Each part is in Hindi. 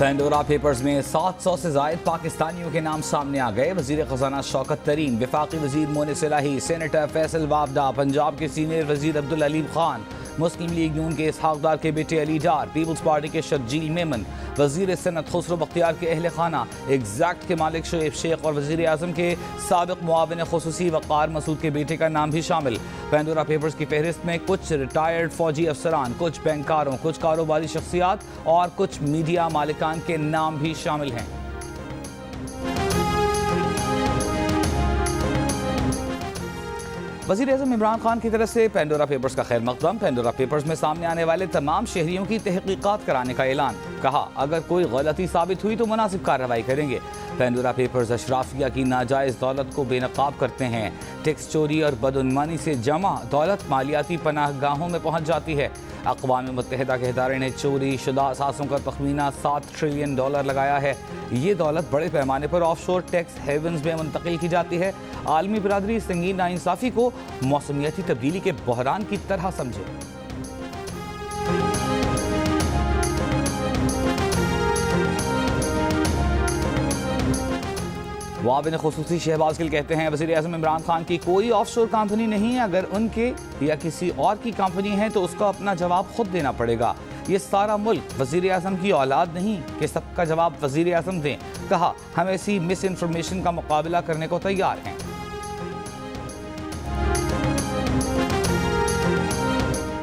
पेंडोरा पेपर्स में 700 से जायद पाकिस्तानियों के नाम सामने आ गए। वजीर खजाना शौकत तरीन, वफाकी वजीर मोनिस इलाही, सेनेटर फैसल वाबडा, पंजाब के सीनियर वजीर अब्दुल अलीम खान, मुस्लिम लीग नून के इसहाक डार के बेटे अली डार, पीपल्स पार्टी के शर्जील मेमन, वजीर सनत खुसरो बख्तियार के अहल खाना, एग्जैक्ट के मालिक शोएब शेख और वजीर आजम के साबिक मुआविन खुसूसी वक़ार मसूद के बेटे का नाम भी शामिल। पेंडोरा पेपर्स की फहरिस्त में कुछ रिटायर्ड फौजी अफसरान, कुछ बैंकारों, कुछ कारोबारी शख्सियात और कुछ मीडिया मालिकान के नाम भी शामिल हैं। वज़ीर आज़म इमरान खान की तरफ से पेंडोरा पेपर्स का खैर मकदम। पेंडोरा पेपर्स में सामने आने वाले तमाम शहरियों की तहकीकात कराने का ऐलान। कहा, अगर कोई गलती साबित हुई तो मुनासिब कार्रवाई करेंगे। पेंडोरा पेपर्स अशराफिया की नाजायज़ दौलत को बेनकाब करते हैं। टैक्स चोरी और बदउनवानी से जमा दौलत मालियाती पनाहगाहों में पहुँच जाती है। अक़वाम मुत्तहिदा के इदारे ने चोरी शुदा असासों का तखमीना $7 ट्रिलियन लगाया है। ये दौलत बड़े पैमाने पर ऑफशोर टैक्स हेवन्स में मुंतकिल की जाती है। आलमी बरादरी संगीन नाइंसाफ़ी को मौसमियाती तब्दीली के बहरान की तरह समझे। मुआविन खुसूसी शहबाज गिल कहते हैं, वज़ीर आज़म इमरान खान की कोई ऑफशोर कंपनी नहीं है। अगर उनके या किसी और की कंपनी है तो उसका अपना जवाब खुद देना पड़ेगा। ये सारा मुल्क वज़ीर आज़म की औलाद नहीं कि सबका जवाब वज़ीर आज़म दें। कहा, हम ऐसी मिस इन्फॉर्मेशन का मुकाबला करने को तैयार हैं।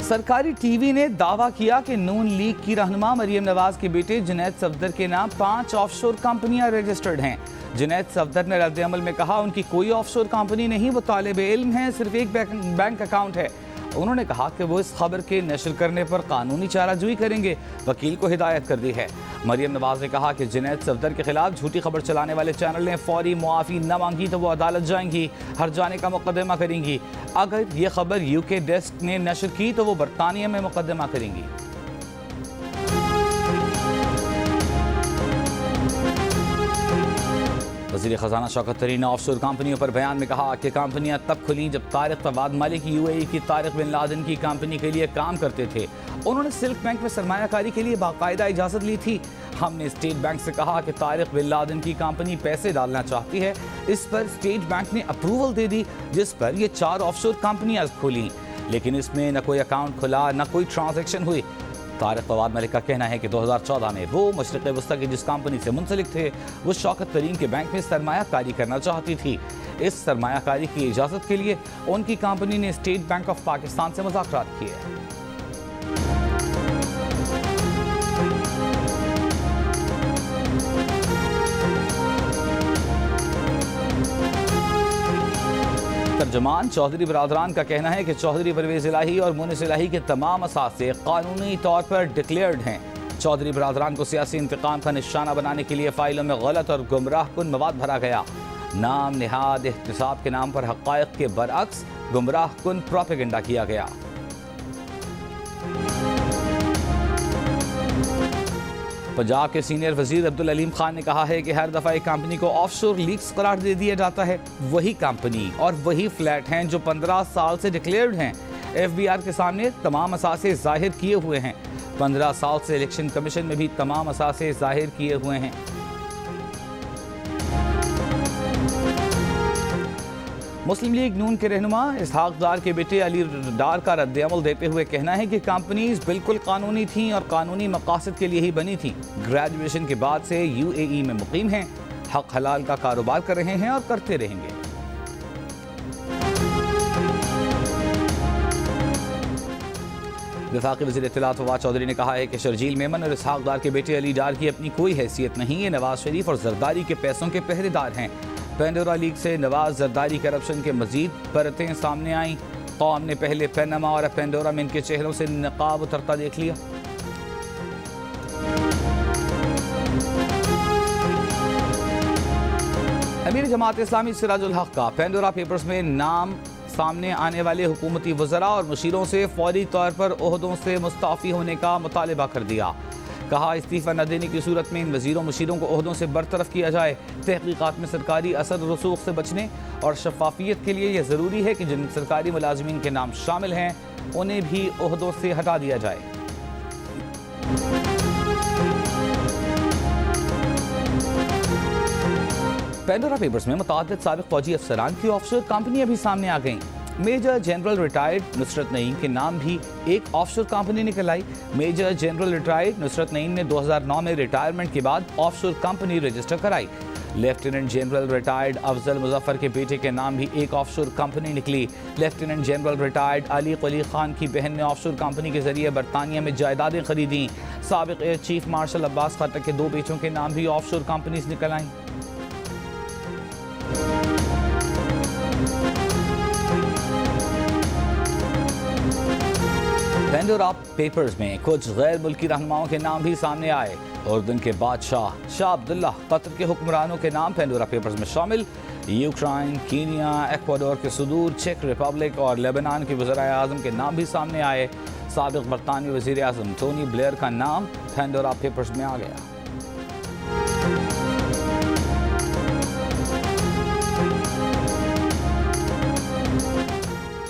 सरकारी टीवी ने दावा किया कि नून लीग की रहनुमा मरियम नवाज के बेटे जुनैद सफदर के नाम 5 ऑफशोर कंपनियां रजिस्टर्ड हैं। जुनैद सफदर ने रद्द-ए-अमल में कहा, उनकी कोई ऑफशोर कंपनी नहीं, वो तालिबे इल्म हैं, सिर्फ एक बैंक अकाउंट है। उन्होंने कहा कि वो इस खबर के नशर करने पर कानूनी चाराजोई करेंगे। वकील को हिदायत कर दी है। मरियम नवाज ने कहा कि जुनैद सफदर के खिलाफ झूठी खबर चलाने वाले चैनल ने फौरी मुआफ़ी न मांगी तो वो अदालत जाएंगी, हर जाने का मुकदमा करेंगी। अगर ये खबर यूके डेस्क ने नशर की तो वो बरतानिया में मुकदमा करेंगी। वज़ीर ख़ज़ाना शौकत तरीन ने ऑफशोर कंपनियों पर बयान में कहा कि कंपनियां तब खुली जब तारिक फवाद मलिक यूएई की तारिक बिन लादेन की कंपनी के लिए काम करते थे। उन्होंने सिल्क बैंक में सरमायाकारी के लिए बाकायदा इजाज़त ली थी। हमने स्टेट बैंक से कहा कि तारिक बिन लादेन की कंपनी पैसे डालना चाहती है। इस पर स्टेट बैंक ने अप्रूवल दे दी, जिस पर ये 4 ऑफशोर कंपनियां खुली, लेकिन इसमें न कोई अकाउंट खुला न कोई ट्रांजेक्शन हुई। तारिक फवाद मलिक का कहना है कि 2014 में वो मशरिक़ वस्ता की जिस कंपनी से मुंसलिक थे वो शौकत तरीन के बैंक में सरमायाकारी करना चाहती थी। इस सरमायाकारी की इजाज़त के लिए उनकी कंपनी ने स्टेट बैंक ऑफ पाकिस्तान से मुज़ाकरात किए। तर्जुमान चौधरी बरादरान का कहना है कि चौधरी परवेज़ इलाही और मोनिस इलाही के तमाम असासे कानूनी तौर पर डिक्लेयर्ड हैं। चौधरी बरादरान को सियासी इंतकाम का निशाना बनाने के लिए फाइलों में गलत और गुमराहकुन मवाद भरा गया। नाम निहाद एहतिसाब के नाम पर हक़ाइक़ के बरअक्स गुमराहकुन प्रोपेगेंडा किया गया। पंजाब के सीनियर वजीर अब्दुल अलीम खान ने कहा है कि हर दफ़ा एक कंपनी को ऑफशोर लीक्स करार दे दिया जाता है। वही कंपनी और वही फ्लैट हैं जो 15 साल से डिक्लेयर्ड हैं। FBR के सामने तमाम असासे जाहिर किए हुए हैं। 15 साल से इलेक्शन कमीशन में भी तमाम असासे जाहिर किए हुए हैं। मुस्लिम लीग नून के रहनुमा इसहाक डार के बेटे अली डार का रद्द-ए-अमल देते हुए कहना है कि कंपनीज बिल्कुल कानूनी थीं और कानूनी मकासद के लिए ही बनी थीं। ग्रेजुएशन के बाद से UAE में मुकीम हैं, हक हलाल का कारोबार कर रहे हैं और करते रहेंगे। वफाकी वज़ीर इत्तलात फवाद चौधरी ने कहा है कि शर्जील मेमन और इसहाक डार के बेटे अली डार की अपनी कोई हैसियत नहीं है। नवाज शरीफ और जरदारी के पैसों के पहरेदार हैं। पेंडोरा लीग से नवाज जरदारी करप्शन के मजीद परतें सामने आईं। कौम ने पहले पैनमा और पेंडोरा में इनके चेहरों से नकाब उतरता देख लिया। अमीर जमात इस्लामी सिराजुल हक का पेंडोरा पेपर्स में नाम सामने आने वाले हुकूमती वज़रा और मुशीरों से फौरी तौर पर ओहदों से मुस्ताफ़ी होने का मुतालिबा कर दिया। कहा, इस्तीफ़ा न देने की सूरत में इन वज़ीरों मुशीरों को ओहदों से बरतरफ किया जाए। तहक़ीक़ात में सरकारी असर रसूख से बचने और शफ़ाफ़ियत के लिए यह ज़रूरी है कि जिन सरकारी मुलाज़मीन के नाम शामिल हैं उन्हें भी ओहदों से हटा दिया जाए। पेंडोरा पेपर्स में मुताद्दिद साबिक फौजी अफसरान की ऑफशोर कंपनियां भी सामने आ गईं। Major general retired Nusrat Naeem के नाम भी एक ऑफशोर कंपनी निकल आई। Major general retired Nusrat Naeem ने 2009 में रिटायरमेंट के बाद ऑफशोर कंपनी रजिस्टर कराई। Lieutenant general retired Afzal Muzaffar के बेटे के नाम भी एक ऑफशोर कंपनी निकली। Lieutenant general retired Ali Kuli Khan की बहन ने ऑफशोर कंपनी के जरिए बरतानिया में जायदादें खरीदी। साबिक air chief marshal Abbas Khattak के 2 बेटों के नाम भी ऑफशोर कंपनीज निकल आईं। पेंडोरा पेपर्स में कुछ गैर मुल्की रहनुमाओं के नाम भी सामने आए। उर्दन के बादशाह शाह अब्दुल्ला, कतर के हुक्मरानों के नाम पेंडोरा पेपर्स में शामिल। यूक्रेन, कीनिया, एक्वाडोर के सुदूर, चेक रिपब्लिक और लेबनान के वज़ीर आज़म के नाम भी सामने आए। साबिक बरतानवी वज़ीर आज़म टोनी ब्लेयर का नाम पेंडोरा पेपर्स में आ गया।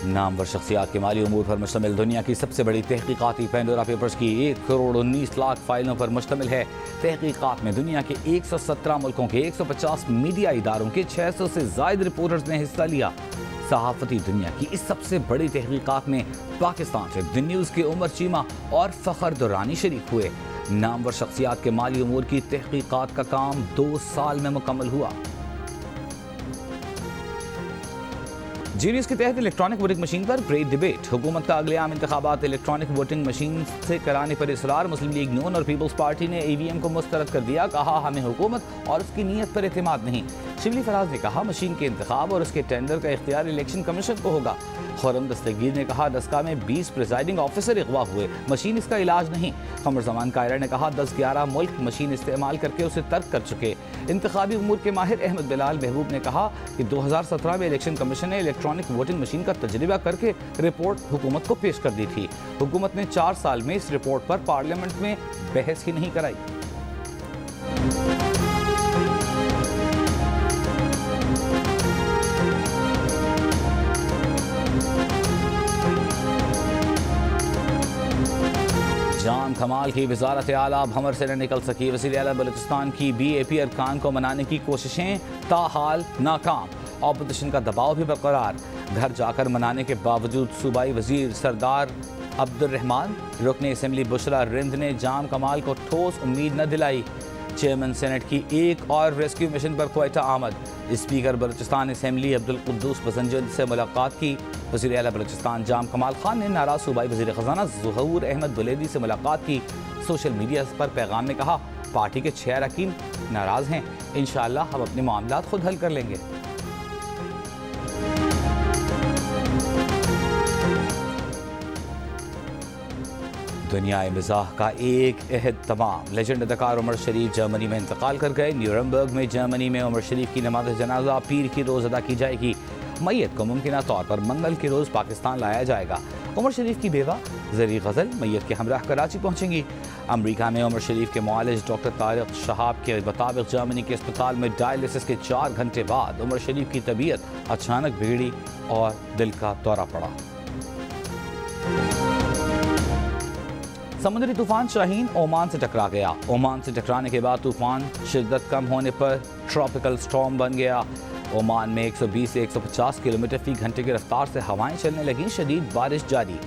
नामवर शख्सियात के माली उमूर पर मुश्तमिल दुनिया की सबसे बड़ी तहकीकाती पेंडोरा पेपर्स की 1 करोड़ 19 लाख फाइलों पर मुश्तमिल है। तहकीकात में दुनिया के 117 मुल्कों के 150 मीडिया इदारों के 600 से ज़ायद रिपोर्टर्स ने हिस्सा लिया। सहाफ़ती दुनिया की इस सबसे बड़ी तहकीकात में पाकिस्तान से द न्यूज़ के उमर चीमा और फ़खर दुरानी शरीक हुए। नामवर शख्सियात के माली उमूर की तहकीकात का काम 2 साल में मुकम्मल हुआ। जीनियस के तहत इलेक्ट्रॉनिक वोटिंग मशीन पर ग्रेट डिबेट। हुकूमत का अगले आम इंतखाबात इलेक्ट्रॉनिक वोटिंग मशीन से कराने पर इसरार। मुस्लिम लीग नून और पीपल्स पार्टी ने ईवीएम को मुस्तरद कर दिया। कहा, हमें हुकूमत और उसकी नीयत पर एतमाद नहीं। शिबली फराज ने कहा, मशीन के इंतखाब और उसके टेंडर का इख्तियार इलेक्शन कमीशन को होगा। खुर्रम दस्तगीर ने कहा, दस्का में 20 प्रिजाइडिंग ऑफिसर अगवा हुए, मशीन इसका इलाज नहीं। कमर जमान कायरा ने कहा, 10-11 मुल्क मशीन इस्तेमाल करके उसे तर्क कर चुके। इंतखाबी उमूर के माहिर अहमद बिलाल महबूब ने कहा कि 2017 में इलेक्शन कमीशन ने इलेक्ट्रॉनिक वोटिंग मशीन का तजर्बा करके रिपोर्ट हुकूमत को पेश कर दी थी। हुकूमत ने 4 साल में इस रिपोर्ट पर पार्लियामेंट में बहस ही नहीं कराई। जाम कमाल की वजारत आला भंवर से न निकल सकी। वज़ीर आला बलूचिस्तान की BAP अरकान को मनाने की कोशिशें ताहाल नाकाम। ऑपोजिशन का दबाव भी बरकरार। घर जाकर मनाने के बावजूद सूबाई वजीर सरदार अब्दुर्रहमान, रुकन असम्बली बुशरा रिंद ने जाम कमाल को ठोस उम्मीद न दिलाई। चेयरमैन सेनेट की एक और रेस्क्यू मिशन पर क्वेटा आमद। स्पीकर बलूचिस्तान असम्बली अब्दुल कुद्दूस बसंजद से मुलाकात की। वज़ीर आला बलूचिस्तान जाम कमाल खान ने नाराज सूबाई वज़ीर ख़जाना ज़ुहूर अहमद बुलेदी से मुलाकात की। सोशल मीडिया पर पैगाम में कहा, पार्टी के 6 अरकान नाराज़ हैं, इंशाअल्लाह हम अपने मामलात खुद हल कर लेंगे। दुनिया मिज़ाह का एक अहद तमाम। लेजेंड अदाकार उमर शरीफ जर्मनी में इंतकाल कर गए। न्यूरमबर्ग में जर्मनी में उमर शरीफ की नमाज जनाजा पीर की रोज़ अदा की जाएगी। मैयत को मुमकिन तौर पर मंगल की रोज़ पाकिस्तान लाया जाएगा। उमर शरीफ की बेवा ज़री गज़ल मैयत के हमराह कराची पहुँचेंगी। अमरीका में उमर शरीफ के मुआलिज डॉक्टर तारिक शहाब के मुताबिक जर्मनी के अस्पताल में डायलिसिस के 4 घंटे बाद उमर शरीफ की तबीयत अचानक बिगड़ी और दिल का दौरा पड़ा। समुद्री तूफान शाहीन ओमान से टकरा गया। ओमान से टकराने के बाद तूफान शिद्दत कम होने पर ट्रॉपिकल स्टॉर्म बन गया। ओमान में 120 से 150 किलोमीटर फी घंटे की रफ्तार से हवाएं चलने लगीं। शदीद बारिश जारी।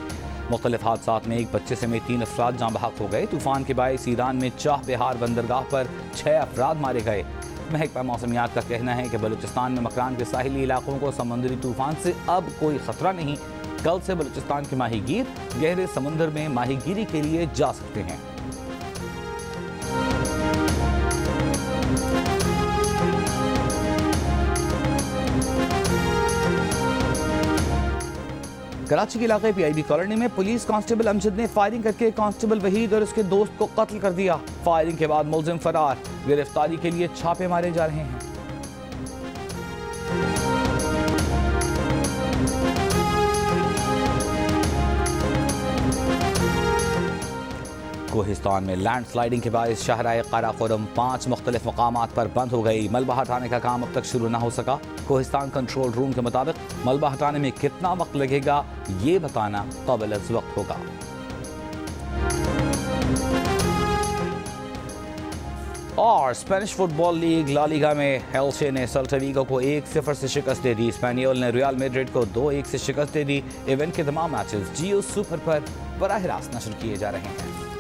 मुख्तलिफ हादसात में एक बच्चे समेत 3 अफराद जाँ बहक हो गए। तूफान के बायस ईरान में चाह बिहार बंदरगाह पर 6 अफराद मारे गए। महकमा मौसमियात का कहना है कि बलूचिस्तान में मकरान के साहिली इलाकों को समुद्री तूफान से अब कोई खतरा नहीं। कल से बलूचिस्तान के माहीगीर गहरे समुद्र में माहीगीरी के लिए जा सकते हैं। कराची के इलाके PIB कॉलोनी में पुलिस कांस्टेबल अमजद ने फायरिंग करके कांस्टेबल वहीद और उसके दोस्त को कत्ल कर दिया। फायरिंग के बाद मुलजिम फरार। गिरफ्तारी के लिए छापे मारे जा रहे हैं। कोहिस्तान में लैंड स्लाइडिंग के बाद शाहराए काराकोरम 5 मुख्तलिफ मकामात पर बंद हो गई। मलबा हटाने का काम अब तक शुरू न हो सका। कोहिस्तान कंट्रोल रूम के मुताबिक मलबा हटाने में कितना वक्त लगेगा ये बताना काबिल वक्त होगा। और Spanish football league La Liga में एल्चे ने सेल्टा विगो को 1-0 से शिकस्त दे दी। स्पेनियोल ने रियल मैड्रिड को 2-1 से शिकस्त दे दी। इवेंट के तमाम मैचेस जियो सुपर पर बराह रास्त नशर किए जा रहे हैं।